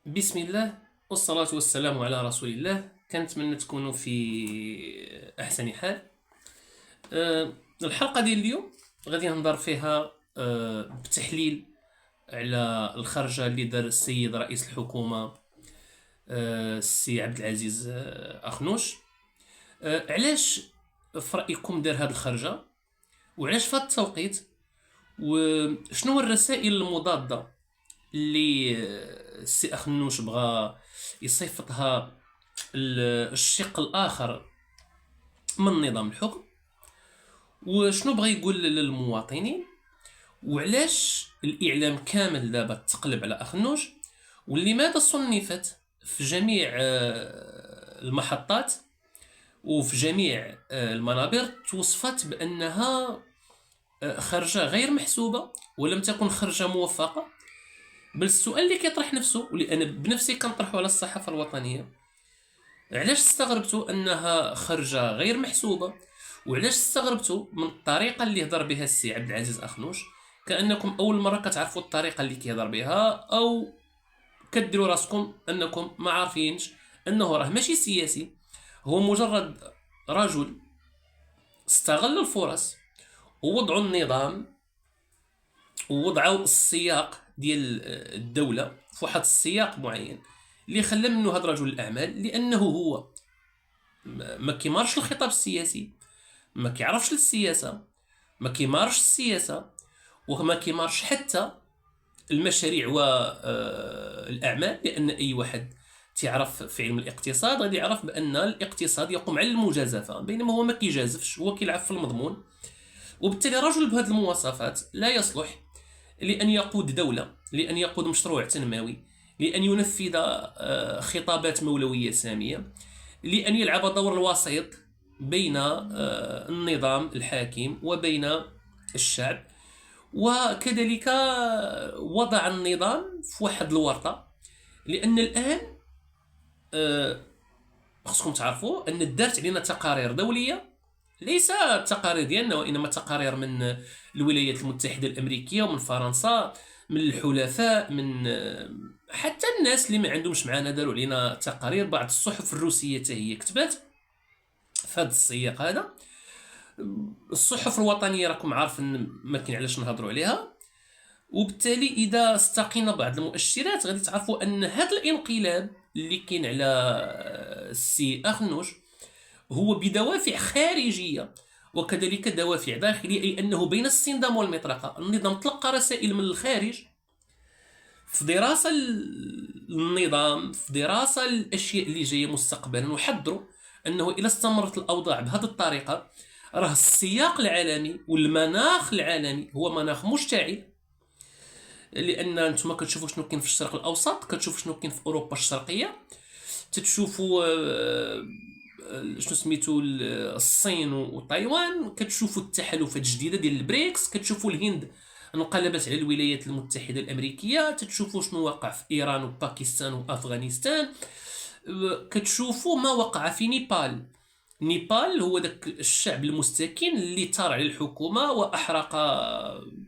بسم الله والصلاة والسلام على رسول الله. كنتمنى تكونوا في أحسن حال. الحلقة ديال اليوم غادي نهضر فيها بتحليل على الخرجة اللي دار السيد رئيس الحكومة السي عبد العزيز أخنوش. علاش في رأيكم دار هاد الخرجة، وعلاش في هاد التوقيت، وشنو هو الرسائل المضادة اللي السي أخنوش بغى يصيفطها الشق الآخر من نظام الحكم، وشنو بغى يقول للمواطنين، وعلاش الإعلام كامل دابا تقلب على أخنوش، ولماذا صنفت في جميع المحطات وفي جميع المنابر توصفت بأنها خرجة غير محسوبة ولم تكن خرجة موفقة. بل السؤال اللي كيطرح نفسه، واللي انا بنفسي كنطرحه على الصحافه الوطنيه، علاش استغربتوا انها خرجه غير محسوبه؟ وعلاش استغربتوا من الطريقه اللي هضر بها السي عبد العزيز اخنوش؟ كانكم اول مره كتعرفوا الطريقه اللي كيهضر بها، او كديروا راسكم انكم ما عارفينش انه راه ماشي سياسي، هو مجرد رجل استغل الفرص ووضعوا النظام ووضعوا السياق ديال الدوله في واحد السياق معين اللي خلى منه هذا رجل الاعمال، لانه هو ما كيمارش الخطاب السياسي، ما كيعرفش السياسه، ما كيمارش السياسه، وما كيمارش حتى المشاريع والاعمال، لان اي واحد تعرف في علم الاقتصاد غادي يعرف بان الاقتصاد يقوم على المجازفه، بينما هو ما كيجازفش، هو كيلعب في المضمون. وبالتالي رجل بهذه المواصفات لا يصلح لأن يقود دولة، لأن يقود مشروع تنموي، لأن ينفذ خطابات مولوية سامية، لأن يلعب دور الوسيط بين النظام الحاكم وبين الشعب، وكذلك وضع النظام في واحد الورطة. لأن الآن خصكم تعرفوا أن دارت علينا تقارير دولية، ليس التقارير ديالنا وانما تقارير من الولايات المتحده الامريكيه ومن فرنسا، من الحلفاء، من حتى الناس اللي ما عندهمش معانا داروا علينا تقارير. بعض الصحف الروسيه حتى هي كتبت في هذا السياق هذا. الصحف الوطنيه راكم عارفين ما كاين علاش نهضروا عليها. وبالتالي اذا استقينا بعض المؤشرات غادي تعرفوا ان هذا الانقلاب اللي كاين على السي اخنوش هو بدوافع خارجيه وكذلك دوافع داخليه، اي انه بين الصندام والمطرقه النظام تلقى رسائل من الخارج في دراسه النظام، في دراسه الاشياء اللي جايه مستقبلا، وحذروا انه اذا استمرت الاوضاع بهذه الطريقه راه السياق العالمي والمناخ العالمي هو مناخ مشتعل. لان انتم كتشوفوا شنو كاين في الشرق الاوسط، كتشوفوا شنو كاين في اوروبا الشرقيه، تتشوفوا شنو سميتو الصين وتايوان، كتشوفوا التحالفات الجديده ديال البريكس، كتشوفوا الهند انقلبت على الولايات المتحده الامريكيه، تتشوفوا شنو وقع في ايران وباكستان وافغانستان، كتشوفوا ما وقع في نيبال. نيبال هو داك الشعب المستكين اللي ثار على الحكومه واحرق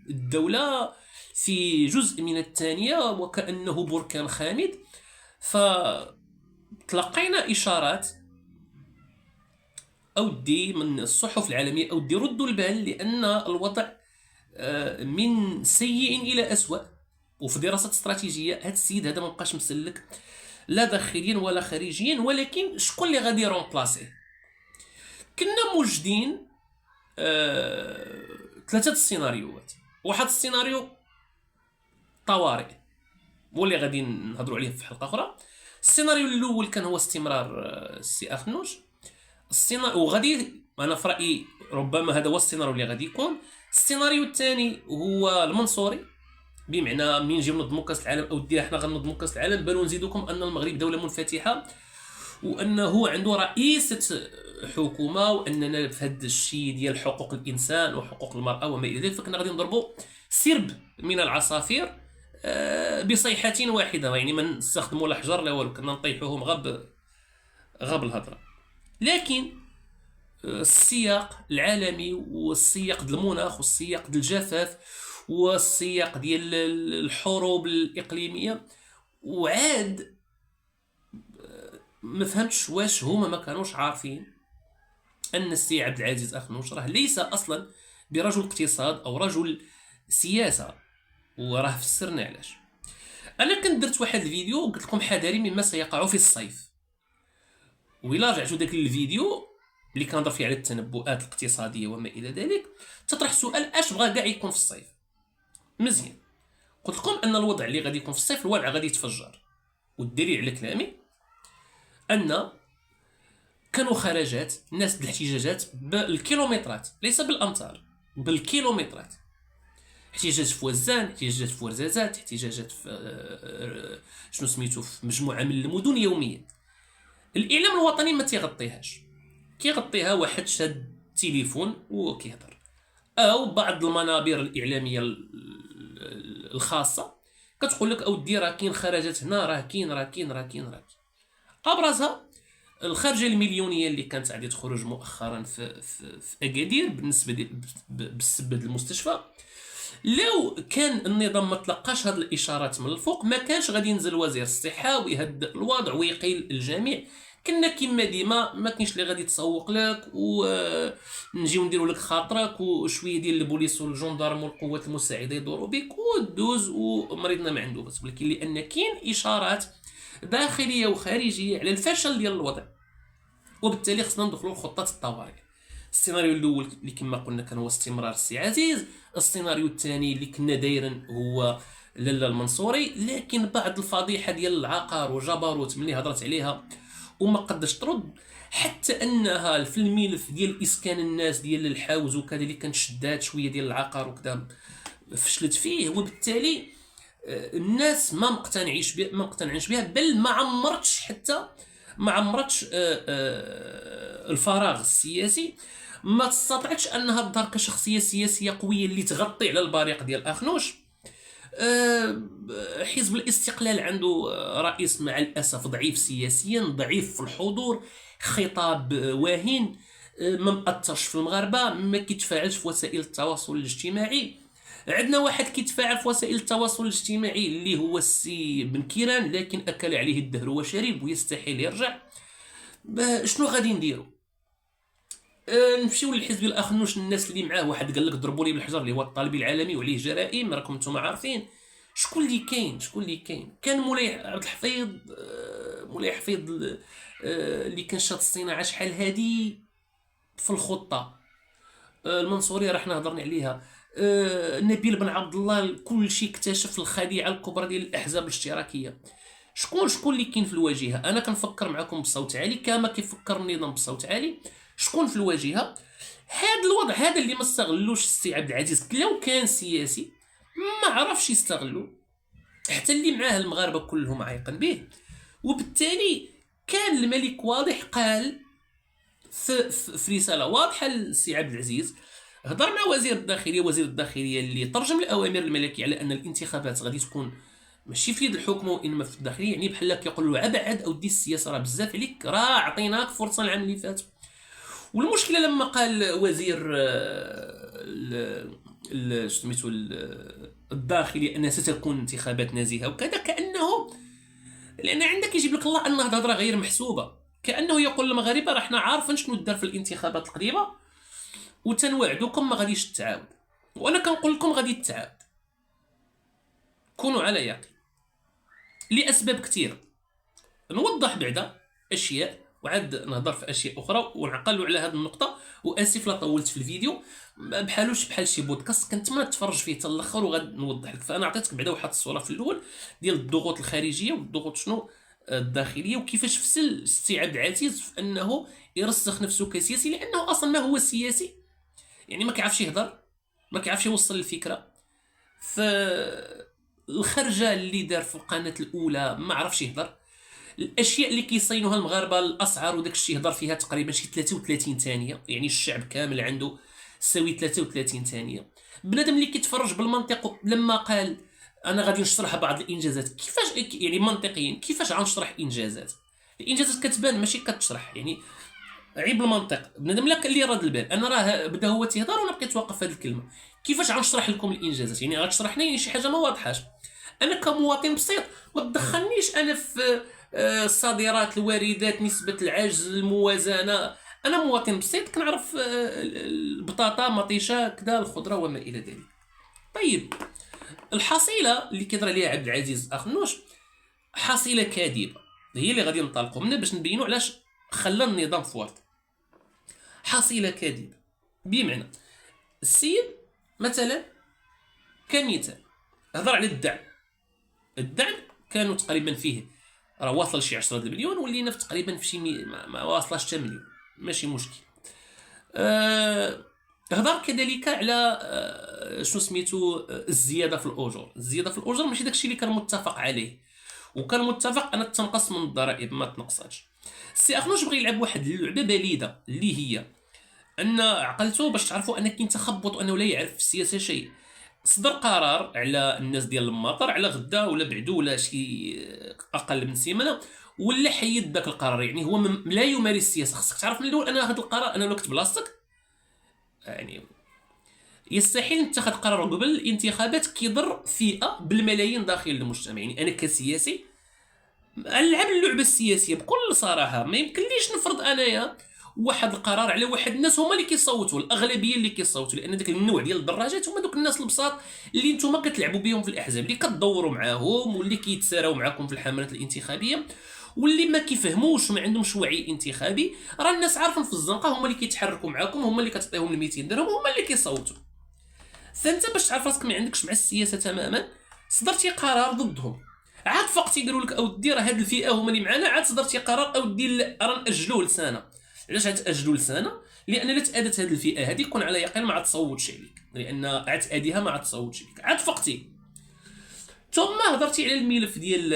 الدوله في جزء من الثانيه وكانه بركان خامد. فتلقينا اشارات أودي من الصحف العالمية، أودي ردوا البال، لأن الوضع من سيء إلى أسوأ. وفي دراسة استراتيجية هذا السيد هذا ما بقاش مسلك لا داخليا ولا خارجيا، ولكن شكون اللي غادي يرومبلاسيه؟ كنا موجدين ثلاثة السيناريوهات. واحد السيناريو طوارئ هو اللي غادي نهضروا عليه في حلقة أخرى. السيناريو الأول كان هو استمرار السي أخنوش. السيناريو وغادي انا في رايي ربما هذا هو السيناريو اللي غادي يكون. السيناريو الثاني هو المنصوري، بمعنى من نجيو ننظموا كاس العالم او دي احنا غننظموا كاس العالم، بل ونزيدكم ان المغرب دوله منفتحه، وانه عنده رئيسه حكومه، واننا في هذا الشيء ديال حقوق الانسان وحقوق المراه وما الى ذلك، فكنا غادي نضربوا سرب من العصافير بصيحه واحده، يعني ما نستخدموا لا حجر لا والو، كنا نطيحوهم غاب الهضره. لكن السياق العالمي والسياق ديال المناخ والسياق ديال الجفاف والسياق ديال الحروب الإقليمية وعاد ما فهمتش واش هما ما كانوش عارفين ان السي عبد العزيز اخنوش راه ليس اصلا برجل اقتصاد او رجل سياسه، وراه فسرنا علاش. انا كنت درت واحد الفيديو وقلت لكم حذاري مما سيقع في الصيف، وإلا رجعتوا داك الفيديو اللي كنهضر فيه على التنبؤات الاقتصاديه وما الى ذلك، تطرح سؤال اش بغا كاع يكون في الصيف. مزيان، قلت لكم ان الوضع اللي غادي يكون في الصيف الوضع غادي يتفجر، والدليل على كلامي ان كانوا خرجات الناس الاحتجاجات بالكيلومترات ليس بالامتار، بالكيلومترات. احتجاجات في وزان، احتجاجات في ورزازات، احتجاجات في شنو سميتو في مجموعه من المدن يوميا. الاعلام الوطني ما تيغطيهاش، كيغطيها واحد شاد التليفون وكيهضر، او بعض المنابر الاعلاميه الخاصه كتقول لك اودي راه كاين خرجات هنا، راه كاين. ابرزها الخرجه المليونيه اللي كانت غادي تخرج مؤخرا في اكادير بالنسبه بالسبه المستشفى. لو كان النظام ما تلقاش هذه الاشارات من الفوق ما كانش غادي ينزل وزير الصحه ويهدئ الوضع ويقيل الجميع. كنا كما ديما ما كاينش اللي غادي تسوق لك ونجيو نديروا لك خاطرك وشويه ديال البوليس والجندارم والقوات المساعده يدوروا بك ودوز ومريضنا ما عنده بس، ولكن لان كاين اشارات داخليه وخارجيه على الفشل ديال الوضع، وبالتالي خصنا ندخلوا لخطه الطوارئ. السيناريو الاول اللي كما قلنا كان هو استمرار السي عزيز، السيناريو الثاني اللي كنا دايرين هو لالا المنصوري، لكن بعد الفضيحه ديال العقار وجبروت ملي هضرت عليها وما قدش ترد، حتى انها في الملف ديال اسكان الناس ديال الحوز وكذا اللي كانت شدات شويه ديال العقار وكذا فشلت فيه، وبالتالي الناس ما مقتنعينش بها، بل ما عمرتش الفراغ السياسي، ما استطعتش انها تظهر كشخصيه سياسيه قويه اللي تغطي على البريق ديال اخنوش. حزب الاستقلال عنده رئيس مع الاسف ضعيف سياسيا، ضعيف في الحضور، خطاب واهن، ما مأثرش في المغاربه، ما كيتفاعلش في وسائل التواصل الاجتماعي. عندنا واحد كيتفاعل في وسائل التواصل الاجتماعي اللي هو السي بن كيران، لكن اكل عليه الدهر وشرب ويستحيل يرجع. شنو غادي نديرو؟ نمشيو للحزب الاخنوش، الناس اللي معاه واحد قال لك ضربوا لي بالحجر اللي هو الطالبي العالمي وعليه جرائم، راكم نتوما عارفين شكون اللي كان مولاي عبد الحفيظ، مولاي حفيظ اللي كان شاد الصناعه شحال هادي في الخطه، المنصوري راه حنا هضرنا عليها، نبيل بن عبد الله كل شيء اكتشف الخديعه الكبرى ديال الاحزاب الاشتراكيه. شكون اللي كاين في الواجهه؟ انا كنفكر معكم بصوت عالي كما كيفكر النظام بصوت عالي. شكون في الواجهه؟ هذا الوضع هذا اللي ما استغلوش السي عبد العزيز، لو كان سياسي ما عرفش يستغلو، حتى اللي معاه المغاربه كلهم عايقن به، وبالتالي كان الملك واضح قال في رساله واضحه للسي عبد العزيز، هضر مع وزير الداخليه اللي ترجم الاوامر الملكيه على ان الانتخابات غادي تكون ماشي في يد الحكومه وانما في الداخليه، يعني بحال كيقول له ابعد او دي السياسه راه بزاف عليك، راه عطيناك فرصه العام اللي فات. والمشكله لما قال وزير سميتو الداخليه ان ستكون انتخابات نزيهه وكذا، كانه لان عندك يجيب لك الله ان هضره غير محسوبه، كانه يقول للمغاربه راه حنا عارفين شنو دار في الانتخابات القريبه وتنوعدكم ما غاديش تتعاود، وانا كنقول لكم غادي تتعاود، كونوا على يقين لاسباب كثيره. نوضح بعدا اشياء وعاد نهضر في اشياء اخرى ونعقلوا على هذه النقطه، واسف لا طولت في الفيديو، بحال شي بودكاست كنتمنى تفرج فيه حتى الاخر وغادي نوضح لك. فانا عطيتك بعدا واحد الصوره في الاول ديال الضغوط الخارجيه والضغوط شنو الداخليه، وكيفاش فشل السي عبد العزيز في انه يرسخ نفسه كسياسي، لانه اصلا ما هو سياسي، يعني ما كيعرفش يهضر، ما كيعرفش يوصل الفكره. فالخرجه اللي دار في القناه الاولى ما عرفش يهضر، الاشياء اللي كيصينوها المغاربه الاسعار وداك الشيء هضر فيها تقريبا شي 33 ثانيه، يعني الشعب كامل عنده سوي 33 ثانيه. بنادم اللي كيتفرج بالمنطق لما قال انا غادي نشرح بعض الانجازات، كيفاش يعني منطقيا كيفاش غنشرح انجازات؟ الانجازات كتبان ماشي كتشرح، يعني عيب المنطق. بنادم لا اللي راد البال، انا راه بدا هو تيهضر وانا بقيت واقف في هذه الكلمه، كيفاش غنشرح لكم الانجازات؟ يعني غتشرح لي شي حاجه ما واضحاش. انا كمواطن بسيط ما تدخلنيش انا في الصادرات الواردات، نسبه العجز، الموازنه. انا مواطن بسيط كنعرف البطاطا، مطيشه، كذا، الخضره وما الى ذلك. طيب الحصيله اللي كيهضر عليها عبد العزيز اخنوش حصيله كاذبه، هي اللي غادي ننطلقوا منها باش نبينوا علاش خلى النظام في ورط. حصيله كاذبه بمعنى السيد مثلا كمثال هضر على الدعم كانوا تقريبا فيه راه واصل شي 10 مليون، ولينا في تقريبا في شي ما واصلاش حتى مليون، ماشي مشكل. هضر كذلك على شنو سميتو الزياده في الاجور. الزياده في الاجور ماشي داكشي اللي كان متفق عليه، وكان متفق ان تنقص من الضرائب ما تنقصاتش. السي اخنوش بغى يلعب واحد اللعبه بليده اللي هي ان عقلته باش تعرفوا ان كاين تخبط وانه لا يعرف في السياسه شيء. صدر قرار على الناس ديال المطر على غدا ولا بعدو ولا شي اقل من سيمانه، ولا حيد داك القرار. يعني هو لا يمارس السياسه. خصك تعرف من الاول ان هذا القرار انا لو كنت بلاصتك يعني يستحيل نتخذ قرار قبل الانتخابات كيضر فئه بالملايين داخل المجتمع. يعني انا كسياسي نلعب اللعبه السياسيه بكل صراحه. ما يمكنليش نفرض انايا واحد القرار على واحد الناس هما اللي كيصوتوا، الاغلبيه اللي كيصوتوا، لان داك النوع ديال الدراجات هما دوك الناس البساط اللي نتوما كتلعبوا بهم في الاحزاب، اللي كتدوروا معاهم واللي كيتساراو معاكم في الحملات الانتخابيه واللي ما كيفهموش وما عندهمش وعي انتخابي. راه الناس عارفين في الزنقه هما اللي كيتحركوا معاكم، هما اللي كتعطيهم ال 200 درهم، هما اللي كيصوتوا. فانت باش تعرف راسك ما عندكش مع السياسه تماما صدرتي قرار ضدهم، عاد فقتي قالوا لك اودي راه هاد الفئه هما اللي معنا، عاد صدرتي قرار اودي راه ناجلوه لسنه. علاش غتاجلوا لسنه؟ لان لا تادت هاد الفئه هذه كون على يقين ما عاد تصوتش عليك، لان عاد تاديها ما عاد تصوتش عليك، عاد فقتي. ثم هضرتي على الملف ديال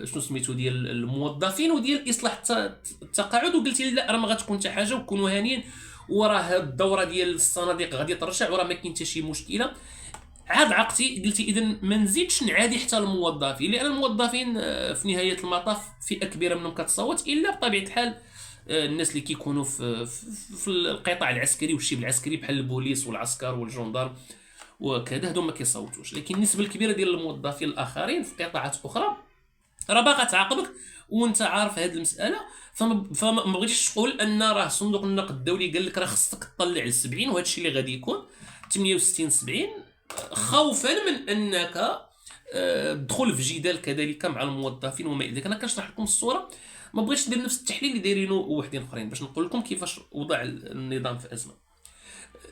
شنو سميتو ديال الموظفين وديال اصلاح التقاعد، وقلتي لا راه ما غتكون حتى حاجه وكونوا هانيين، وراه هاد الدوره ديال الصناديق غادي ترجع وراه ما كاين حتى شي مشكله. عاد عقتي قلتي اذا ما نزيدش نعادي حتى الموظفين، لان الموظفين في نهايه المطاف فئه كبيره منهم كتصوت، الا بطبيعه الحال الناس اللي كيكونوا في القطاع العسكري والشيب العسكري بحال البوليس والعسكر والجندار وكذا، هادو ما كيصوتوش. لكن النسبه الكبيره ديال الموظفين الاخرين في قطاعات اخرى راه باغا تعاقبك وانت عارف هذه المساله. فما بغيتش تقول ان راه صندوق النقد الدولي قال لك راه خصك تطلع ل70 وهذا الشيء اللي غادي يكون 68 70، خوفا من انك تدخل في جدال كذلك مع الموظفين وما الى ذلك. انا كنشرح لكم الصوره، ما بغيتش ندير نفس التحليل اللي دايرينه وحدين اخرين باش نقول لكم كيفاش وضع النظام في ازمه.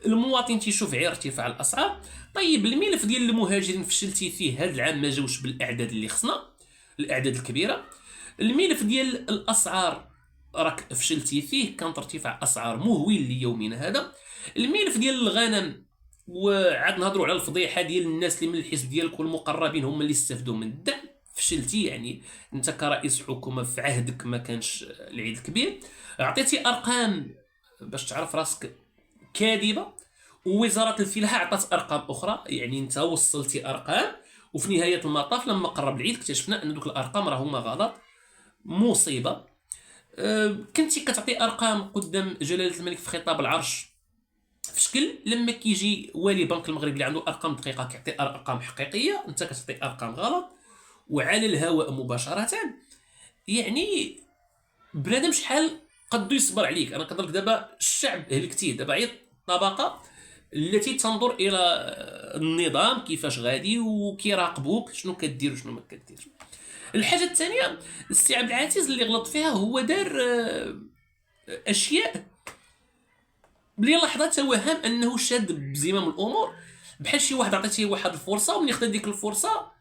المواطن تيشوف غير ارتفاع الاسعار. طيب الملف ديال المهاجرين فشلتي فيه، هذا العام ما جاوش بالاعداد اللي خصنا، الاعداد الكبيره. الملف ديال الاسعار راك فشلتي فيه، كان ارتفاع اسعار مهول ليومنا هذا. الملف ديال الغنم وعاد نهضروا على الفضيحه ديال الناس اللي من الحزب ديالك والمقربين هم اللي استفدوا من الدعم، فشلتي. يعني انت كرئيس حكومه في عهدك ما كانش العيد الكبير، عطيتي ارقام باش تعرف راسك كاذبه، ووزاره الفلاحه عطات ارقام اخرى. يعني انت وصلتي ارقام وفي نهايه المطاف لما قرب العيد اكتشفنا ان دوك الارقام راه هما غلط. مصيبه. كنتي كتعطي ارقام قدام جلاله الملك في خطاب العرش في شكل، لما كيجي والي بنك المغرب اللي عنده ارقام دقيقه كيعطي ارقام حقيقيه، انت كتعطي ارقام غلط وعلى الهواء مباشره. يعني بنادم شحال قدو يصبر عليك؟ انا كنظن دابا الشعب هلكتيه، دابا هي الطبقه التي تنظر الى النظام كيفاش غادي وكيراقبوك شنو كدير وشنو ما كديرش. الحاجه الثانيه السي عبد العزيز اللي غلط فيها هو دار اشياء بلي لحظه توهم انه شاد بزمام الامور، بحال شي واحد عطيتيه واحد الفرصه ومن خدا ديك الفرصه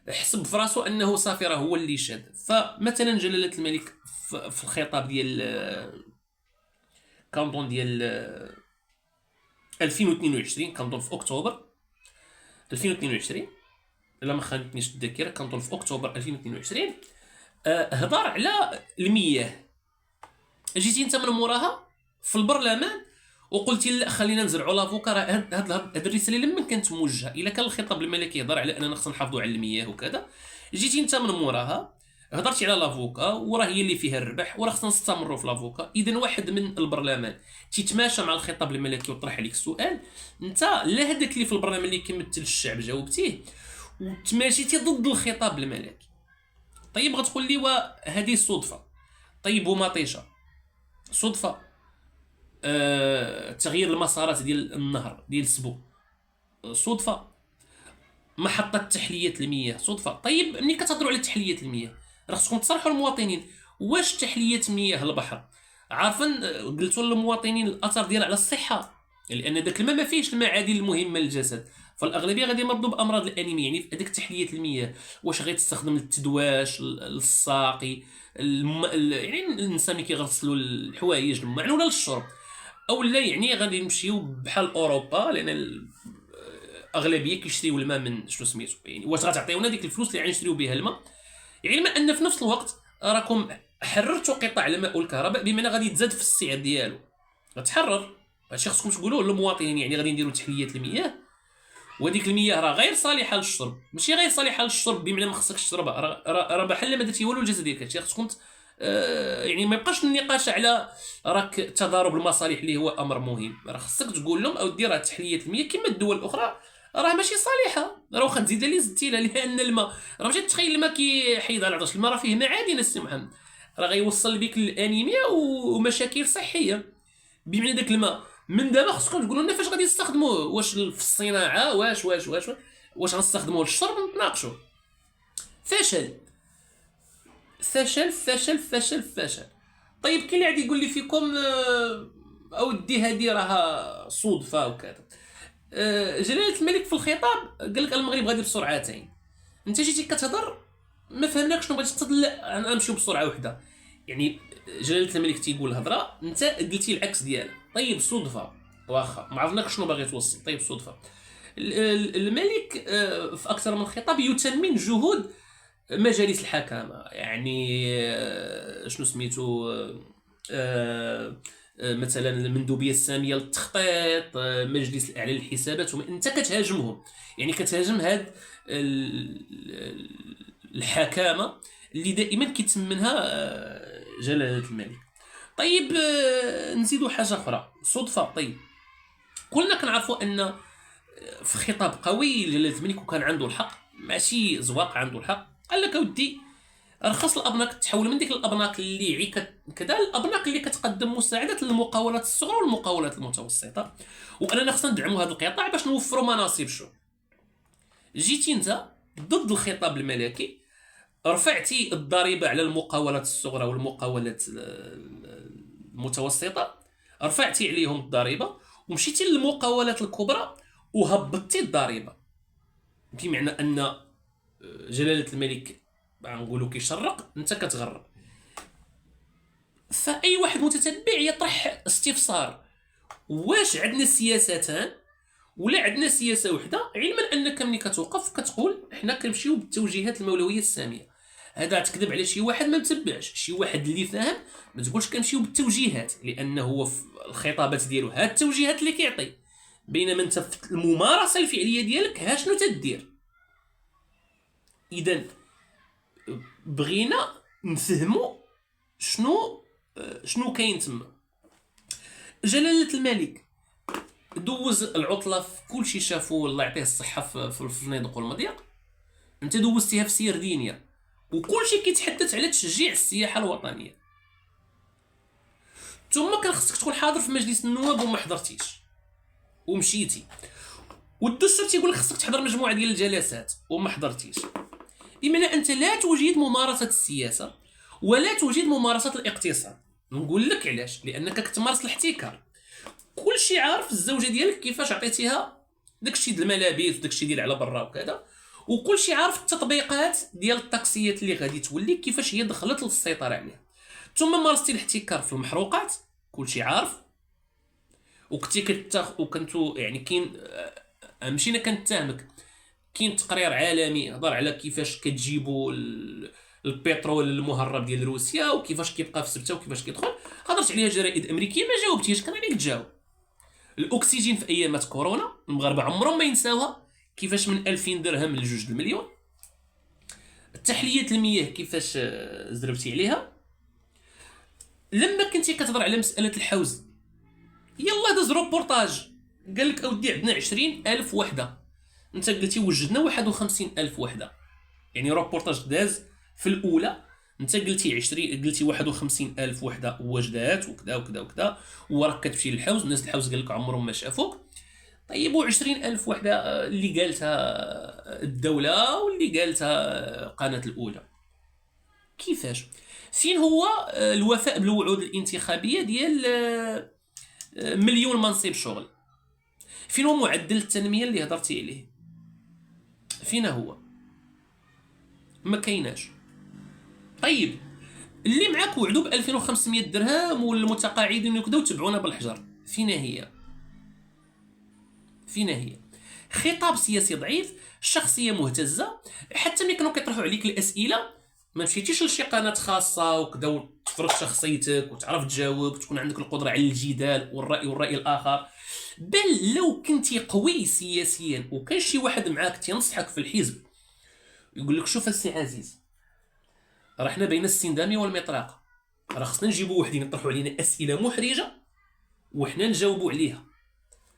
حسب في راسو انه صافي راه هو اللي شاد. فمثلا جلاله الملك في الخطاب ديال كنظن ديال 2022، كنظن في اكتوبر 2022 الا ما خانتنيش الذاكره، كنظن في اكتوبر 2022 هضر على المياه. جيتي انت من موراها في البرلمان وقلتي لا خلينا نزرعوا لافوكا. راه هاد الرساله لمن كانت موجهه؟ الا كان الخطاب الملكي يهضر على اننا خصنا نحافظوا على المياه وكذا، جيتي انت من موراها هضرتي على لافوكا وراه هي اللي فيها الربح وراه خصنا نستمروا في لافوكا. اذا واحد من البرلمان تيتماشى مع الخطاب الملكي وطرح عليك السؤال، انت لا هذاك اللي في البرلمان اللي كيمثل الشعب جاوبتيه، وتماشيتي ضد الخطاب الملكي. طيب غتقول لي وهذه صدفه. طيب ومطيشه صدفه. تغيير المسارات ديال النهر ديال السبو صدفه. محطه تحليه المياه صدفه. طيب ملي كتهضروا على تحليه المياه راه خصكم تصرحوا المواطنين واش تحليه مياه البحر عارفين قلتوا للمواطنين الاثر ديالها على الصحه، لان داك الماء ما فيهش المعادن المهمه للجسد، فالاغلبيه غادي يمرضوا بامراض الانيميا. يعني في هذيك تحليه المياه واش غيتستخدم للتدواش للساقي يعني الانسان اللي كيغسلوا الحوايج المعنونه للشرب، او لا يعني غادي نمشيو بحال اوروبا لان الاغلبيه كيشريو الماء من شنو سميتو. يعني واش غتعطيونا ديك الفلوس اللي غنشريو بها الماء؟ علما يعني ان في نفس الوقت راكم حررتوا قطاع الماء والكهرباء بمعنى غادي تزاد في السعر ديالو. غتحرر هادشي خصكم تقولوه للمواطنين. يعني غادي نديروا تحليه المياه وديك المياه راه غير صالحه للشرب، ماشي غير صالحه للشرب بمعنى ما خصكش تشربها، راه بحال ما درتي والو الجسد ديالك. هادشي خصكم يعني ما يبقاش النقاش على راك تضارب المصالح اللي هو امر مهم. راه خصك تقول لهم اودي راه تحليه المياه كما الدول الاخرى راه ماشي صالحه، راه واخا تزيد لي زدتي لها، لان الماء راه ماشي تخيل الماء كيحيد على العطش. الماء راه فيه معادن السي محمد، راه غيوصل بك للانيميا ومشاكل صحيه. بمعنى داك الماء من دابا خصكم تقولوا لنا فاش غادي تستخدموه، واش في الصناعه واش غنستخدموه للشرب نتناقشوا. فشل فشل فشل فشل فشل. طيب كاين اللي غادي يقول لي فيكم اودي هذه راها صدفه وكذا. جلاله الملك في الخطاب قال لك المغرب غادي بسرعتين. انت جيتي كتهضر ما فهمناك شنو بغيتي تقول. لا نمشيو بسرعه وحده. يعني جلاله الملك تيقول الهضره انت قلتي العكس ديالها. طيب صدفه واخا ما عرفناك شنو باغي توصل. طيب صدفه. الملك في اكثر من خطاب يثمن جهود مجالس الحكامه. يعني شنو سميتو مثلا المندوبيه الساميه للتخطيط، مجلس الاعلى للحسابات. انت كتهاجمهم، يعني كتهاجم هاد الحكامه اللي دائما كيتمنها جلاله الملك. طيب نزيدوا حاجه اخرى صدفه. طيب كلنا كنعرفوا ان في خطاب قوي لجلاله الملك وكان عنده الحق، ماشي زواق عنده الحق. قال لك اودي رخص الابناك تحول من ديك الابناك اللي كذا الابناك اللي كتقدم مساعدات للمقاولات الصغرى والمقاولات المتوسطه، واننا خصنا ندعموا هذا القطاع باش نوفروا مناصب الشغل. جيتي انت ضد الخطاب الملكي، رفعتي الضريبه على المقاولات الصغرى والمقاولات المتوسطه، رفعتي عليهم الضريبه، ومشيتي للمقاولات الكبرى وهبطتي الضريبه. بمعنى ان جلاله الملك غنقولوا كيشرق انت كتغرب. فاي واحد متتبع يطرح استفسار واش عندنا سياستان ولا عندنا سياسه وحده، علما انك ملي كتوقف كتقول حنا كنمشيو بالتوجيهات المولويه الساميه. هذا تكذب على شي واحد ما متبعش. شي واحد اللي فاهم ما تقولش كنمشيو بالتوجيهات، لانه هو في الخطابات ديالو هاد التوجيهات اللي كيعطي، بينما انت في الممارسه الفعليه ديالك ها شنو تدير. اذا بغينا نفهموا شنو كاين تما. جلاله الملك دوز العطله في كل شيء شافوا الله يعطيه الصحه في الفنادق والمضيق. انت دوزتيها في سيردينيا وكل شيء كيتحدث على تشجيع السياحه الوطنيه. ثم كان خصك تكون حاضر في مجلس النواب وما حضرتيش ومشيتي، والدستور تيقول لك خصك تحضر مجموعه ديال الجلسات وما حضرتيش. بمعنى انت لا توجد ممارسه السياسه ولا توجد ممارسه الاقتصاد. نقول لك علاش، لانك كتمارس الاحتكار. كل شيء عارف الزوجه ديالك كيفاش عطيتيها داكشي ديال الملابس وداكشي ديال على برا وكذا، وكل شيء عارف التطبيقات ديال الطاكسيات اللي غادي تولي كيفاش هي دخلت للسيطره عليها. ثم مارستي الاحتكار في المحروقات، كل شيء عارف. وكنتي وكنتو يعني كاين مشينا كنتهمك. كاين تقرير عالمي هضر على كيفاش كتجيبوا البترول المهرب ديال روسيا وكيفاش كيبقى في سبته وكيفاش كيدخل. هضرت عليها جرائد امريكيه ما جاوبتيش، كان عليك تجاوب. الاكسجين في ايامات كورونا المغاربه عمرهم ما ينساوها، كيفاش من 2000 درهم ل2 المليون. تحليه المياه كيفاش زربتي عليها. لما كنتي كتهضر على مساله الحوز يلا داز روبورتاج قال لك اودي عندنا 20,000 وحده انت قلتي وجدنا 51,000 وحده، يعني روبورتاج داز في الاولى انت قلتي 20، قلتي 51,000 وحده وجدات وكذا وكذا وكذا، وراك كتمشي للحوز، الناس الحوز قال لك عمرهم ما شافوك. طيب و20,000 وحده اللي قالتها الدوله واللي قالتها قناه الاولى، كيفاش؟ فين هو الوفاء بالوعود الانتخابيه ديال مليون منصب شغل؟ فين هو معدل التنميه اللي هضرتي عليه؟ فين هو؟ ما كايناش. طيب اللي معاك وعدوا ب 2500 درهم والمتقاعدين وكذا وتبعونا بالحجر، فين هي؟ فين هي؟ خطاب سياسي ضعيف، شخصيه مهتزه، حتى ملي كانوا كيطرحوا عليك الاسئله ما مشيتيش لشي قناه خاصه وكذا وتفرض شخصيتك وتعرف تجاوب وتكون عندك القدره على الجدال والراي الاخر، بل لو كنتي قوي سياسيا وكان شي واحد معاك تينصحك في الحزب يقول لك شوف السي عزيز، راه حنا بين السندامي والمطرقه، راه خصنا نجيبوا وحدين يطرحوا علينا اسئله محرجه وحنا نجاوبوا عليها،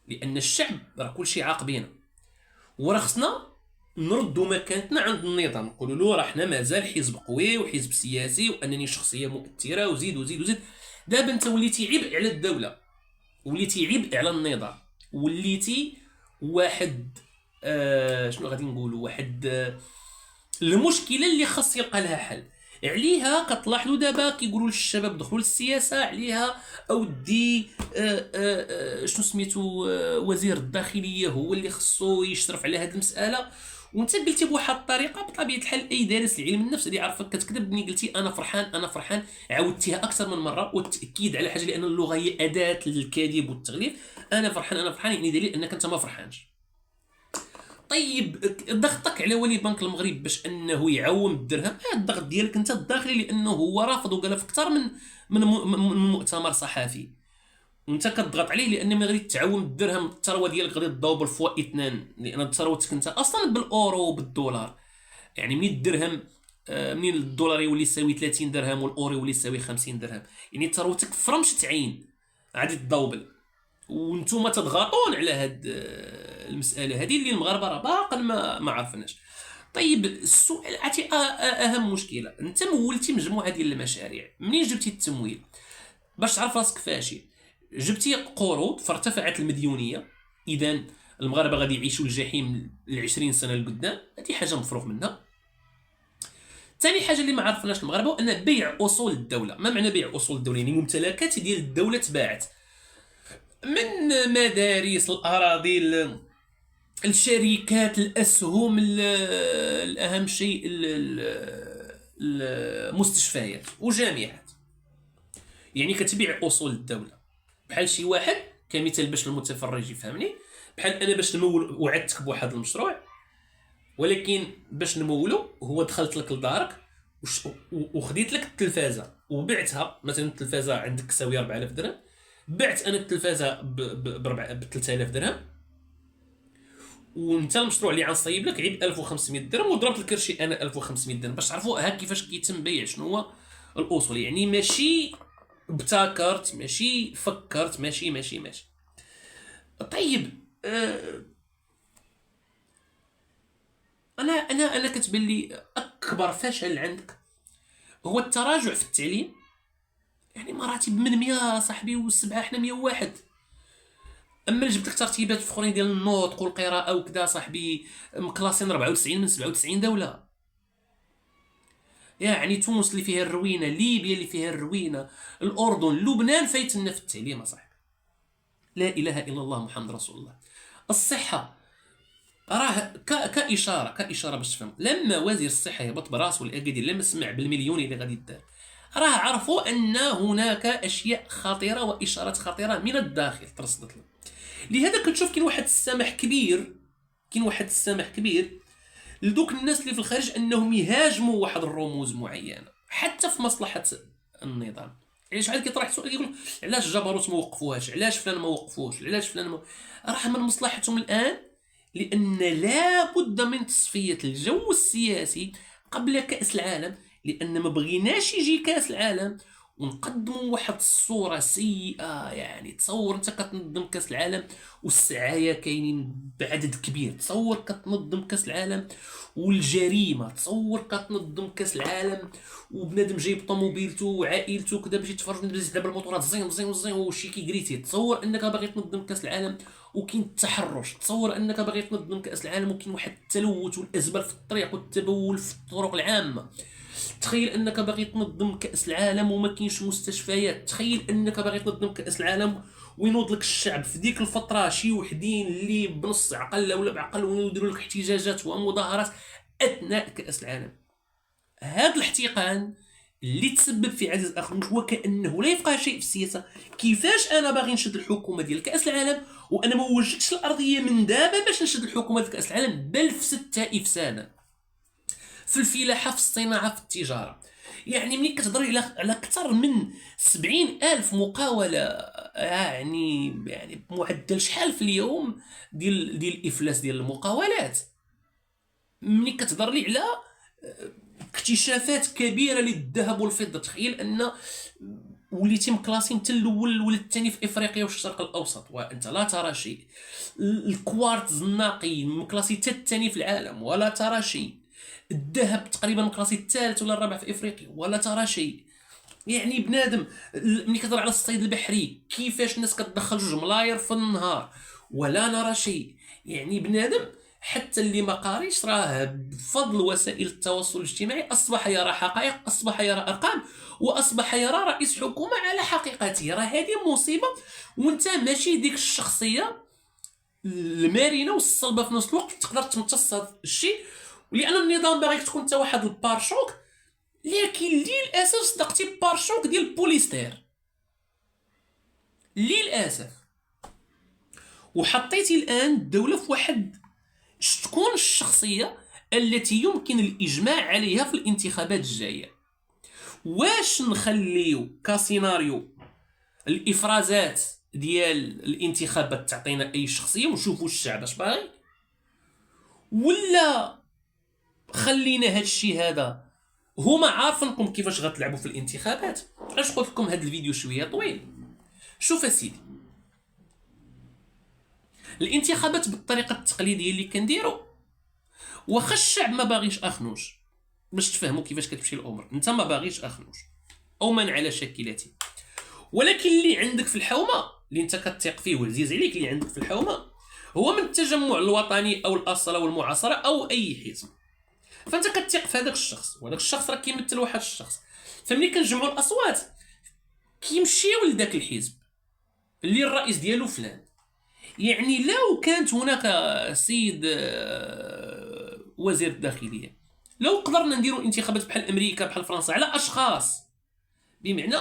لان الشعب راه كلشي عاق بينا، وراه خصنا نردوا مكانتنا عند النظام، نقولوا له راه حنا مازال حزب قوي وحزب سياسي وانني شخصيه مؤثره وزيد وزيد وزيد. دابا انت وليتي عبء على الدوله، وليتي عبء على النظام، وليتي واحد شنو غادي نقولوا، واحد المشكله اللي خاص يلقى لها حل. عليها كتلاحظوا دابا كيقولوا للشباب دخلوا للسياسه، عليها اودي شنو سميتو وزير الداخليه هو اللي خصو يشرف على هذه المساله، وانت قلتي بواحد الطريقه بطبيعه الحال اي دارس العلم النفس اللي يعرفك كتكذب ملي قلتي انا فرحان انا فرحان، عاودتيها اكثر من مره والتاكيد على حاجه، لان اللغه هي اداه للكذب والتغليف. انا فرحان انا فرحان يعني دليل انك انت ما فرحانش. طيب ضغطك على ولي بنك المغرب باش انه يعوم الدرهم، الضغط ديالك انت الداخلي، لانه هو رافض وقال في اكثر من مؤتمر صحفي، وانت كتضغط عليه لان ملي غادي تعوم الدرهم الثروه ديالك غادي تضوب الفوا 2، لان ثروتك انت اصلا بالاورو وبالدولار، يعني من الدرهم من الدولار يولي يساوي 30 درهم والاورو يولي يساوي 50 درهم، يعني ثروتك فرمشت عين غادي تضوبل، وانتم تضغطون على هاد المساله هذه اللي المغاربه راه باقا ما عرفناش. طيب السؤال عرفتي اهم مشكله، انت مولتي مجموعه ديال المشاريع، منين جبتي التمويل باش تعرف راسك فاشل؟ جبتي قروض فارتفعت المديونيه، اذا المغاربه غادي يعيشوا الجحيم ل20 سنه لقدام، هذه حاجه مفروغ منها. ثاني حاجه اللي ما عرفناش المغاربه هو ان بيع اصول الدوله. ما معنى بيع اصول الدوله؟ يعني ممتلكات ديال الدوله تباعت، من مدارس، الاراضي، الشركات، الاسهم، الاهم شيء المستشفيات وجامعات، يعني كتبيع اصول الدوله. بحال شي واحد كمثال باش المتفرج يفهمني، بحال انا باش نمول وعدتك بواحد المشروع، ولكن باش نمولو هو دخلت لك لدارك وخديت لك التلفازه وبعتها، مثلا التلفازه عندك تساوي 4000 درهم، بعت انا التلفازه ب 3000 درهم، وانت المشروع اللي غنصايب لك عيب 1500 درهم وضربت الكرشي انا 1500 درهم، باش تعرفوا ها كيفاش كيتم بيع شنو هو الاصول. يعني ماشي ابتكرت، ماشي فكرت، ماشي. طيب انا كتبان لي اكبر فشل عندك هو التراجع في التعليم. يعني مراتب من 100 صاحبي والسبعه حنا 101، اما جبت لك ترتيبات اخرين ديال النطق والقراءه وكذا صاحبي مكلاسين 94 من 97 دوله. يعني تونس اللي فيها الروينه، ليبيا اللي فيها الروينه، الاردن، لبنان فايتنا في التعليم صاحبي. لا اله الا الله محمد رسول الله. الصحه راه كاشاره باش تفهم، لما وزير الصحه يهبط براسو الاكادير لما سمع بالمليون اللي غادي يدار، راه عرفوا ان هناك اشياء خطيره واشارات خطيره من الداخل ترصدت له. لهذا كتشوف كاين واحد السمح كبير لدوك الناس اللي في الخارج انهم يهاجموا واحد الرموز معينه حتى في مصلحه النظام. يعني شحال كيطرح سؤال يقول علاش الجبروت ما وقفوهاش، علاش فلان ما وقفوش، علاش فلان ما، راه من مصلحتهم الان، لان لا بد من تصفيه الجو السياسي قبل كاس العالم، لان ما بغيناش يجي كاس العالم ونقدموا واحد الصوره سيئه. يعني تصور انت كتنظم كاس العالم والسعايه كاينين بعدد كبير، تصور كتنظم كاس العالم والجريمه، تصور كتنظم كاس العالم وبنادم جايب طوموبيلته وعائلته كذا باش يتفرج دابا الموتورات زين زين زين وشي كيغريتي. تصور انك باغي تنظم كاس العالم وكاين التحرش، تصور انك باغي تنظم كاس العالم وكاين واحد التلوث والازبال في الطريق والتبول في الطرق العامه. تخيل انك باغي تنظم كاس العالم وما كاينش مستشفيات، تخيل انك باغي تنظم كاس العالم وينوض لك الشعب في ديك الفتره شي وحدين اللي بنص عقل ولا بعقل ويديروا لك احتجاجات ومظاهرات اثناء كاس العالم. هذا الاحتقان اللي تسبب في عزيز اخنوش وكانه لا يفقه شيء في السياسه. كيفاش انا باغي نشد الحكومه ديال كاس العالم وانا ما وجدتش الارضيه من دابا باش نشد الحكومه ديال كاس العالم، بل فسدتها افسادا في الفلاحه، في الصناعه، في التجاره. يعني ملي كتهضري على اكثر من 70,000 مقاوله، يعني بمعدل شحال في اليوم ديال الافلاس ديال المقاولات. ملي كتهضر لي على اكتشافات كبيره للذهب والفضه، تخيل ان وليتي مكلاسين حتى الاول ولا الثاني في افريقيا والشرق الاوسط وانت لا ترى شيء. الكوارتز النقي مكلاسي حتى الثاني في العالم ولا ترى شيء. الذهب تقريبا مكلاسي الثالث ولا الرابع في افريقيا ولا ترى شيء. يعني بنادم ملي كتهضر على الصيد البحري كيفاش الناس كتدخل 2 ملاير في النهار ولا نرى شيء. يعني بنادم حتى اللي ما قاريش راه بفضل وسائل التواصل الاجتماعي اصبح يرى حقائق، اصبح يرى ارقام، واصبح يرى رئيس حكومه على حقيقته. راه هذه مصيبه، وانت ماشي ديك الشخصيه المرنه والصلبه في نفس الوقت تقدر تمتص هذا الشيء، لان النظام باغيك تكون انت واحد البارشوك، لكن للاسف صدقتي بارشوك ديال البوليستير للاسف. وحطيتي الان الدوله في واحد شتكون الشخصيه التي يمكن الاجماع عليها في الانتخابات الجايه. واش نخليو كسيناريو الافرازات ديال الانتخابات تعطينا اي شخصيه ونشوفوا الشعب اش باغي، ولا خلينا هاد الشيء هذا هما عارفينكم كيفاش غتلعبوا في الانتخابات؟ اش قلت لكم هاد الفيديو شويه طويل. شوف اسيدي، الانتخابات بالطريقه التقليديه اللي كنديروا، واخا الشعب ما باغيش اخنوش، باش تفهموا كيفاش كتمشي الامور، انت ما باغيش اخنوش او من على شاكلته، ولكن اللي عندك في الحومه اللي انت كتثق فيه وعزيز عليك اللي عندك في الحومه هو من التجمع الوطني او الاصاله والمعاصره او اي حزب، فانت كتثق في هذاك الشخص، وهذاك الشخص راه كيمثل واحد الشخص. فملي كنجمعوا الاصوات كيمشيو لذاك الحزب اللي الرئيس ديالو فلان. يعني لو كانت هناك سيد وزير الداخليه، لو قدرنا نديروا انتخابات بحال امريكا بحال فرنسا على اشخاص، بمعنى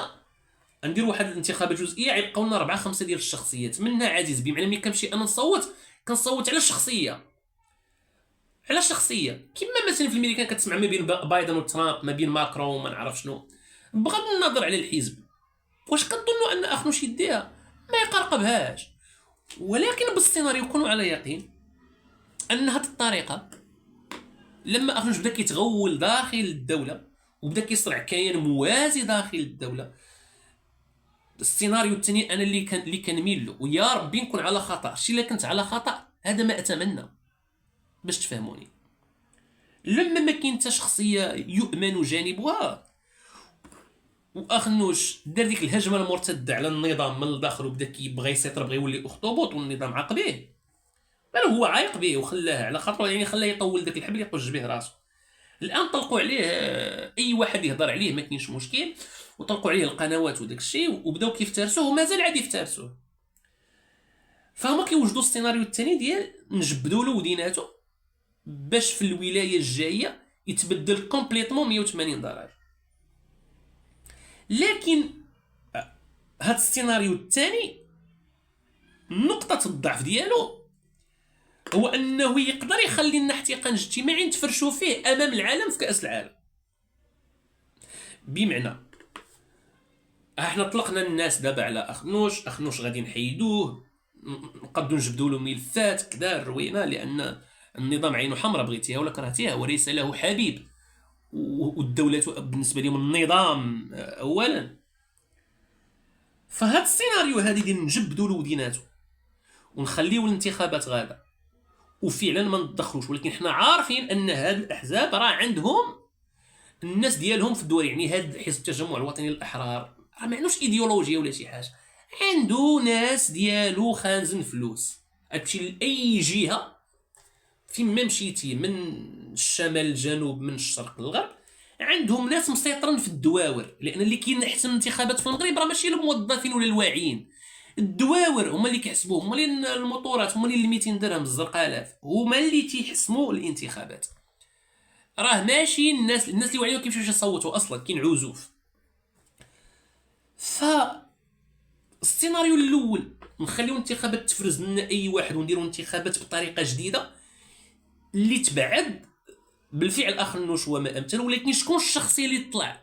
نديروا واحد الانتخابات جزئيه يبقاو لنا 4 5 ديال الشخصيات منها عزيز، بمعنى ملي كنمشي انا نصوت كنصوت على الشخصيه، على شخصيه. كما مثلا في الامريكان كتسمع ما بين بايدن وترامب، ما بين ماكرون وما نعرف شنو، بغض النظر على الحزب. واش كنظنوا ان اخنوش يديها؟ ما يقرقبهاش. ولكن بالسيناريو كونوا على يقين ان هذه الطريقه لما اخنوش بدا كيتغول داخل الدوله وبدا كيصنع كيان موازي داخل الدوله، السيناريو الثاني انا اللي كنميل له، ويا ربي نكون على خطا. شي الا كنت على خطا هذا ما اتمنى باش تفهموني. لما ما كاين حتى شخصيه يؤمن جانبها، واخنوش دار ديك الهجمه المرتده على النظام من الداخل وبدا كيبغي يسيطر، بغى يولي اخطبوط والنظام عاق به، بل هو عايق به وخلاه على خاطره، يعني خلاه يطول داك الحبل يطج به راسه. الان طلقوا عليه اي واحد يهضر عليه ما كاينش مشكل، وطلقوا عليه القنوات وداك الشيء وبداو كيفترسوه ومازال عاد يفترسوه. فهما كيوجدوا السيناريو الثاني ديال نجبدوا له وديناته باش في الولايه الجايه يتبدل كومبليتمون 180 درجه. لكن هذا السيناريو الثاني نقطه الضعف ديالو هو انه يقدر يخلي لنا احتقان اجتماعي نتفرشوا فيه امام العالم في كاس العالم. بمعنى احنا طلقنا الناس دابا على اخنوش غادي نحيدوه، نقدروا نجبدوا له ملفات كذا الروينه، لان النظام عينه حمراء بغيتيها ولا كرهتيها وليس له حبيب، والدوله بالنسبه لهم النظام اولا فهاد السيناريو هادي ديال نجبدوا الوديناتو ونخليو الانتخابات غادا وفعلا ما ندخلوش، ولكن حنا عارفين ان هاد الاحزاب راه عندهم الناس ديالهم في الدول. يعني هاد حزب التجمع الوطني للاحرار راه ما عندوش ايديولوجيا ولا شي حاجه، عنده ناس ديالو خانزن فلوس. تمشي لاي جهه فين ما مشيتي، من الشمال للجنوب من الشرق للغرب، عندهم ناس مسيطرين في الدواور. لان اللي كيحسم الانتخابات في المغرب راه ماشي الموظفين ولا الواعيين، الدواور هما اللي كيحسبوه، هما اللي الموطورات، هما اللي 200 درهم الزرقاء الاف هما اللي تيحسموا الانتخابات. راه ماشي الناس اللي واعيين كيمشيو يصوتوا اصلا، كاين عزوف. ف السيناريو الاول نخليو الانتخابات تفرز لنا اي واحد ونديروا انتخابات بطريقه جديده اللي تبعد بالفعل اخنوش وما امثل. ولكن شكون الشخصيه اللي تطلع،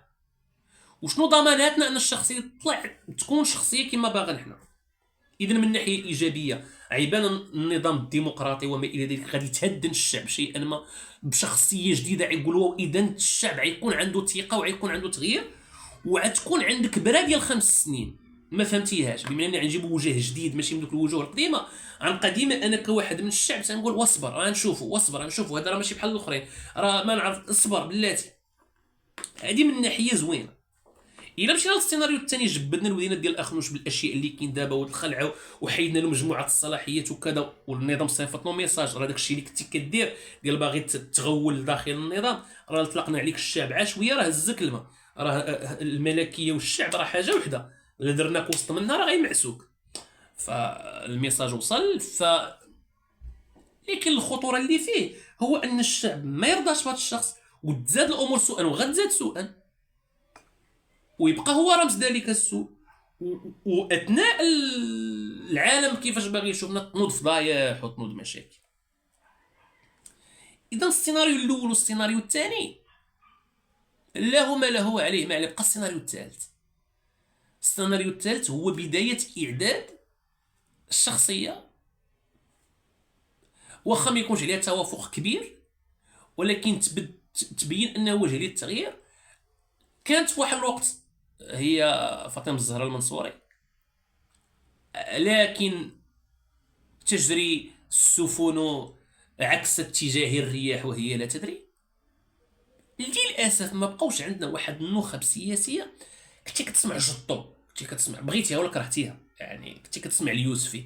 وشنو ضماناتنا ان الشخصيه اللي تطلع تكون شخصيه كما باغيين حنا؟ اذا من الناحيه الايجابيه عيبان النظام الديمقراطي وما الى ذلك غادي تهدن الشعب شيئا ما بشخصيه جديده، يقولوا اذا الشعب غيكون عنده ثقه وغيكون عنده تغيير، وغتكون عندك برا ديال 5 سنين ما فهمتيهاش، بما ان غنجيبوا وجه جديد ماشي من دوك الوجوه القديمه. عن قديمه انا كواحد من الشعب تنقول واصبر غنشوفوا، واصبر غنشوفوا، هذا راه ماشي بحال الاخرين، راه ما نعرف، اصبر بلاتي. هذه من ناحيه زوينه. الا مشينا للسيناريو الثاني، جبدنا الودينات ديال اخنوش بالاشياء اللي كاين دابا وتخلعوا وحيدنا له مجموعه الصلاحيات وكذا، والنظام صيفط له ميساج راه داكشي اللي كنتي كدير ديال باغي تغول داخل النظام، راه طلقنا عليك الشعب عشويه، راه هزك الماء، راه الملكيه والشعب راه حاجه وحده، الا درناك وسط منها راه غيمعسوك. فالميساج وصل. لكن الخطوره اللي فيه هو ان الشعب ما يرضاش بهذا الشخص، وتزاد الامور سوءا وغتزاد سوءا، ويبقى هو رمز ذلك السوء. واثناء العالم كيفاش باغي يشوفنا تنوض فضايح وتنوض مشاكل. اذا السيناريو الاول والسيناريو الثاني لا هما له عليه ما عليه، بقى السيناريو الثالث. السيناريو الثالث هو بدايه اعداد الشخصيه، واخا ما يكونش عليها توافق كبير، ولكن تبين انه وجه للتغيير. كانت في واحد الوقت هي فاطمه الزهراء المنصوري، لكن تجري السفن عكس اتجاه الرياح وهي لا تدري. للاسف ما بقاوش عندنا واحد النخب سياسيه. كنتي كتسمع جطو، كنتي كتسمع بغيتيها ولا كرهتيها، يعني كنتي كتسمع اليوسفي،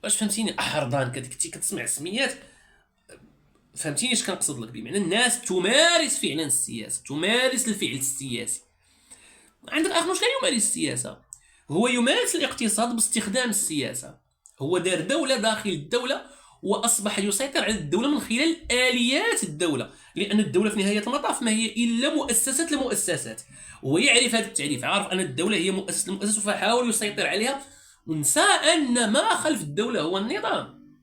واش فهمتيني، احرضان، كنتي كتسمع سميات، فهمتيني اش كنقصد لك؟ بمعنى الناس تمارس فعلا السياسه، تمارس الفعل السياسي. عندك اخنوش لا يمارس السياسه، هو يمارس الاقتصاد باستخدام السياسه. هو دار دوله داخل الدوله، واصبح يسيطر على الدوله من خلال اليات الدوله، لان الدوله في نهايه المطاف ما هي الا مؤسسات المؤسسات. ويعرف هذا التعريف، عارف ان الدوله هي مؤسسه المؤسسات، فحاول يسيطر عليها ونسى ان ما خلف الدوله هو النظام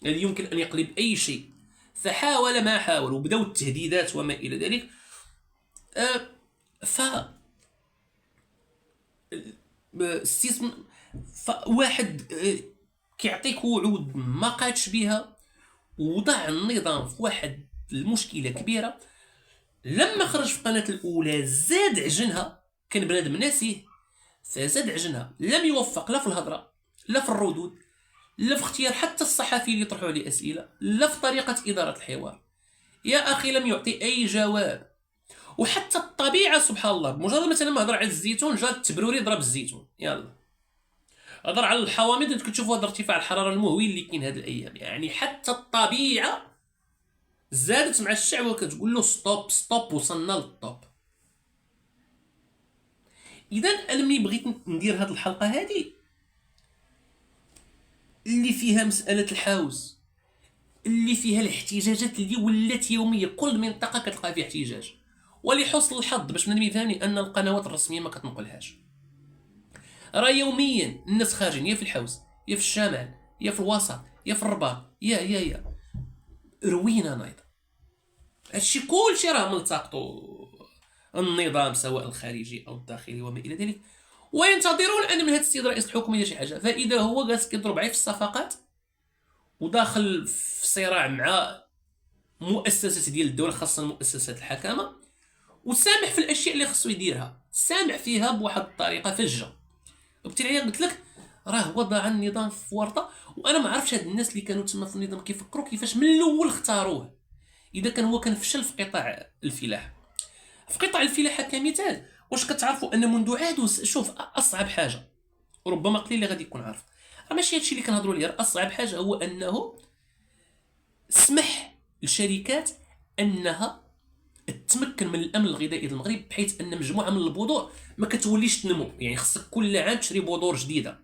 الذي يمكن ان يقلب اي شيء. فحاول ما حاول، وبداو التهديدات وما الى ذلك. ف فواحد كيعطيك وعود ما قادش بها، ووضع النظام في واحد المشكله كبيره. لما خرج في القناه الاولى زاد عجنها، كان بنادم ناسيه فزاد عجنها، لم يوفق لا في الهضره لا في الردود لا في اختيار حتى الصحفي اللي يطرحوا عليه اسئله، لا في طريقه اداره الحوار. يا اخي لم يعطي اي جواب. وحتى الطبيعه سبحان الله، بمجرد مثلا ما هضر على الزيتون جا التبروري ضرب الزيتون، يلا هضر على الحوامض، انت كتشوفوا هذا ارتفاع الحراره المهول اللي كاين هذه الايام. يعني حتى الطبيعه زادت مع الشعب وكتقول له ستوب ستوب، وصلنا للطوب. اذا انا ملي بغيت ندير هذه الحلقه هذه اللي فيها مساله الحوز، اللي فيها الاحتجاجات اللي ولات يوميه، كل منطقه كتلقى فيها احتجاج، ولحسن الحظ باش من يفهمني ان القنوات الرسميه ما كتنقلهاش. راه يوميا الناس خارجين يا في الحوز يا في الشمال يا في الوسط يا في الرباط يا روينا نايض. هادشي كلشي راه ملتقطو النظام سواء الخارجي او الداخلي وما الى ذلك، وينتظرون ان من هذا السيد رئيس الحكومه يدير شي حاجه. فاذا هو جالس كيضرب عليه في الصفقات وداخل في صراع مع مؤسسات ديال الدوله، خاصه مؤسسات الحكامه، وسامح في الاشياء اللي خصو يديرها، سامح فيها بواحد الطريقه فجه. وبالتالي قلت لك راه وضع النظام في ورطه. وانا ما عرفتش هاد الناس اللي كانوا تما في النظام كيفكروا كيفاش من الاول اختاروه، اذا كان هو كان فشل في قطاع الفلاحه. في قطاع الفلاحه كمثال، واش كتعرفوا ان منذ عهد، شوف اصعب حاجه وربما قليل اللي غادي يكون عارف، راه ماشي هادشي اللي كنهضروا عليه، اصعب حاجه هو انه سمح للشركات انها تمكن من الامن الغذائي للمغرب، بحيث ان مجموعه من البذور ما كتوليش تنمو. يعني خصك كل عام تشري بذور جديده،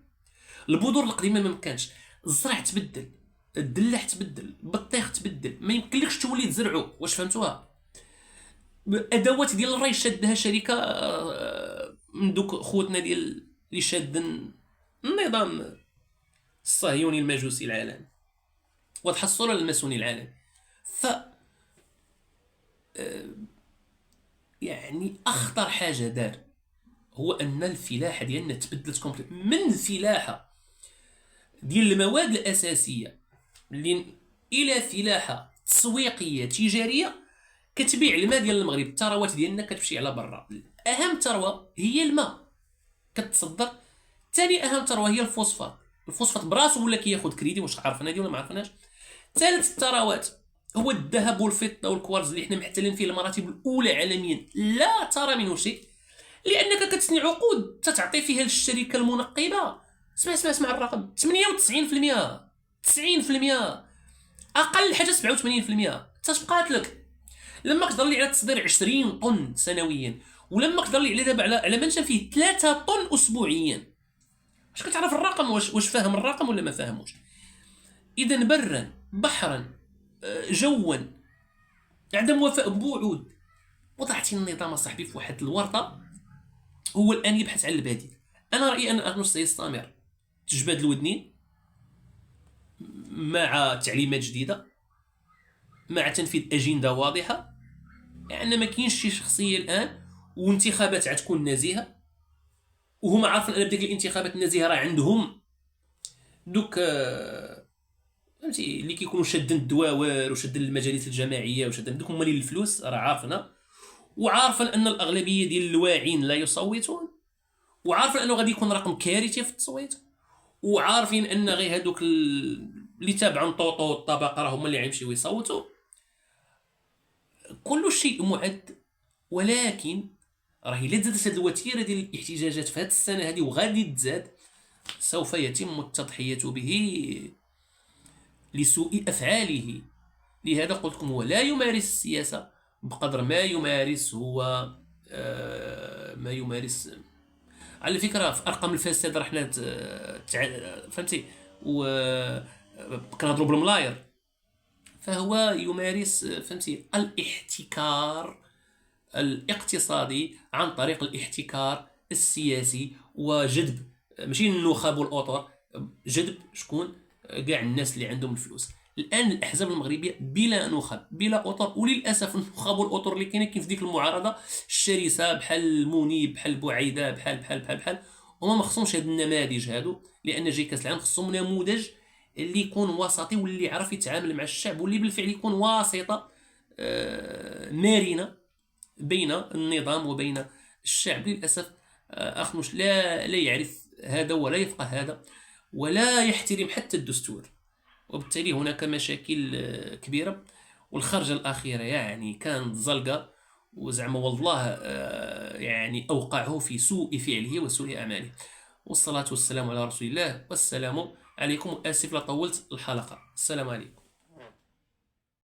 البذور القديمه ما مكانش، الزرع تبدل، الدلاح تبدل، البطيخ تبدل، ما يمكنلكش تولي تزرعو. واش فهمتوها؟ ادوات ديال الري شادها شركه من دوك خوتنا ديال اللي شادن النظام الصهيوني المجوسي العالمي، وتحصل الماسوني العالمي. ف يعني اخطر حاجه دار هو ان الفلاحه ديالنا تبدلت كومبليت، من فلاحه ديال المواد الاساسيه الى فلاحه تسويقيه تجاريه كتبيع الماء ديال المغرب. الثروات ديالنا كتمشي على برا. اهم ثروه هي الماء كتصدر، ثاني اهم ثروه هي الفوسفات. الفوسفات براسو ولا كياخذ كريدي، واش عارفين هذه ولا ما عارفينهاش؟ ثالث الثروات هو الذهب والفضه والكوارز اللي حنا محتلين فيه المراتب الاولى عالميا، لا ترى منه شيء، لانك كتصنع عقود تتعطي فيها للشركه المنقبه. اسمع الرقم 98%، 90%، اقل حاجه 87%. تتبقات لك لما قدر لي على تصدير 20 طن سنويا، ولما قدر لي على دابا على منشا فيه 3 طن اسبوعيا. واش كتعرف الرقم؟ واش فاهم الرقم ولا ما فاهموش؟ اذا برا بحرا جوا عدم وفاء بوعود، وضعتي النظام صاحبي في واحد الورطه. هو الان يبحث عن البديل. انا رايي ان اغنوس سيستمر تجبد الودنين مع تعليمات جديده، مع تنفيذ اجنده واضحه. يعني ما كاينش شي شخصيه الان، وانتخابات غتكون نزيهه، وهما عارفين ان بديك الانتخابات النزيهه راه عندهم دوك فهمتي اللي كيكونوا شادين الدواور وشادين المجالس الجماعيه وشادين دوك هما اللي الفلوس راه عارفنا، وعارفين ان الاغلبيه ديال الواعين لا يصوتون، وعارفين انه غادي يكون رقم كارثي في التصويت، وعارفين ان غير هذوك اللي تابعوا نطوطو والطبقه راه هما اللي غيمشيو يصوتوا. كل شيء معد، ولكن راه الا زادت هذه الوتيره ديال الاحتجاجات في هذه السنه هذه وغادي تزاد، سوف يتم التضحيه به لسوء افعاله. لهذا قلت لكم هو لا يمارس السياسه بقدر ما يمارس هو ما يمارس. على فكره في ارقام الفساد راه حنا فهمتي، و كنهضروا بالملاير، فهو يمارس فهمتي الاحتكار الاقتصادي عن طريق الاحتكار السياسي، وجذب ماشي النخب والاطر، جذب شكون؟ كاع الناس اللي عندهم الفلوس. الان الاحزاب المغربيه بلا نخب بلا اطر، وللاسف النخب والاطر اللي كاين في ديك المعارضه الشرسه بحال المنيب بحال بوعيده بحال هما ما خصهمش هاد النماذج هادو، لان جاي كاس العالم خصهم نموذج اللي يكون وسطي واللي يعرف يتعامل مع الشعب، واللي بالفعل يكون واسطه مرنه بين النظام وبين الشعب. للاسف اخنوش لا يعرف هذا ولا يفقه هذا ولا يحترم حتى الدستور، وبالتالي هناك مشاكل كبيره. والخرجه الاخيره يعني كانت زلقه، وزعما والله يعني اوقعه في سوء فعله وسوء اعماله. والصلاه والسلام على رسول الله، والسلام عليكم. اسف لا طولت الحلقه، السلام عليكم.